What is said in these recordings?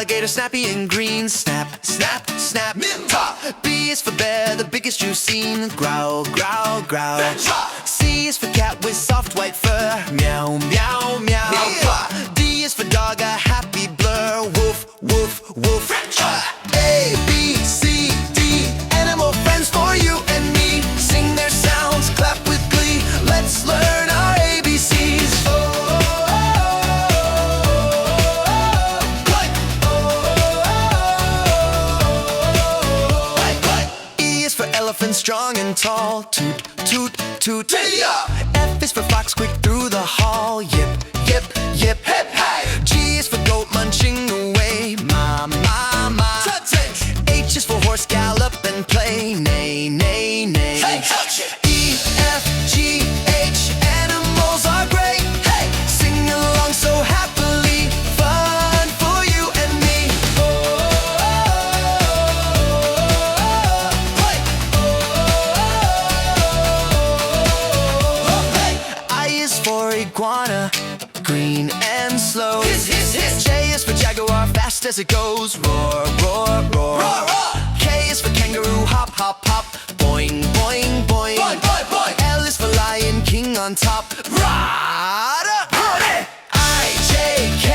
alligator, snappy and green. Snap, snap, snap. B is for bear, the biggest you've seen. Growl, growl, growl. C is for cat with soft white fur. Meow, meow, meow. D is for dog, a happy blur. Woof, woof, woof. A, B, C, D, animal friends for you and me. Sing their sounds, clap with glee. Let's learn our ABCs. E is for elephant, strong and tall. Toot, toot, toot. F is for fox, quick through the hall. Yip, yip, yip. Hip, hey. G is for goat, munching away. Ma, ma, ma. H is for horse, gallop and play. Neigh, neigh, neigh. Hey, E, F, G, H, animals are great. Hey, sing along so happily. Fun for you and me. I is for iguana, green and slow. J is for jaguar, fast as it goes. Roar, roar, roar. K is for kangaroo, hop, hop, hop. Boing, boing, boing. L is for lion, king on top. Rada! I, J, K,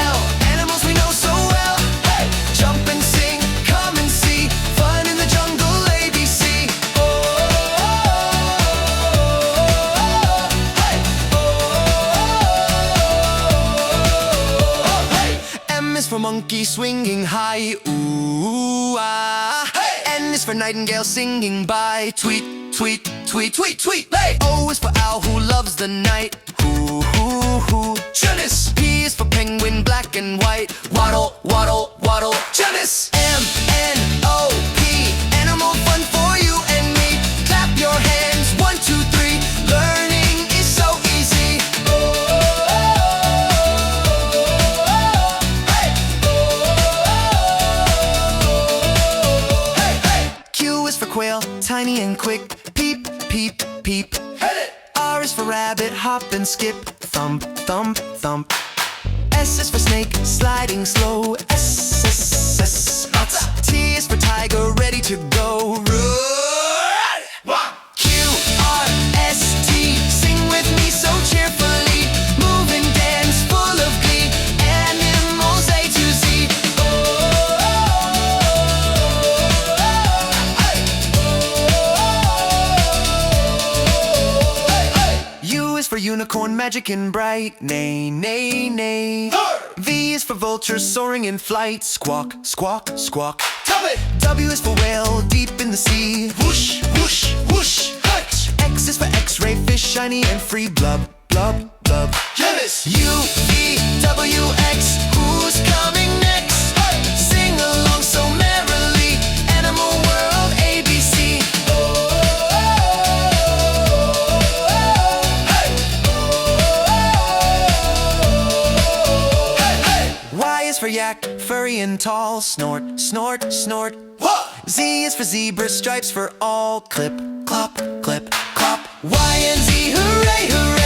L, animals we know so well. Hey, jump and sing, come and see. Fun in the jungle, ABC. M is for monkey, swinging high. Ooh, ah. N is for nightingale, singing by. Tweet, tweet, tweet, tweet, tweet. O is for owl, who loves the night. Hoo, hoo, hoo. Janice. P is for penguin, black and white. Waddle, waddle, waddle. Janice. M, N, O, P. Animal fun for you and me. Clap your hands, 1, 2, 3. Learning is so easy. Q is for quail, tiny and quick. Peep, peep, peep. R is for rabbit, hop and skip. Thump, thump, thump. S is for snake, sliding slow. S, S, S. T is for tiger, ready to go. Run! Q, R, S, T. Sing with me so cheerfully. Move and dance, full of glee. Animals A to Z. U is for unicorn, magic and bright. Neigh, neigh, neigh. V is for vulture, soaring in flight. Squawk, squawk, squawk. W is for whale, deep in the sea. Whoosh, whoosh, whoosh. X is for X-ray, fish, shiny and free. Blub, blub, blub. U, V, W, X. Who's coming next? Sing along so merrily. Animal world, ABC. Y is for yak, furry and tall. Snort, snort, snort. Z is for zebra, stripes for all. Clip, clop, clip, clop. Y and Z, hooray, hooray.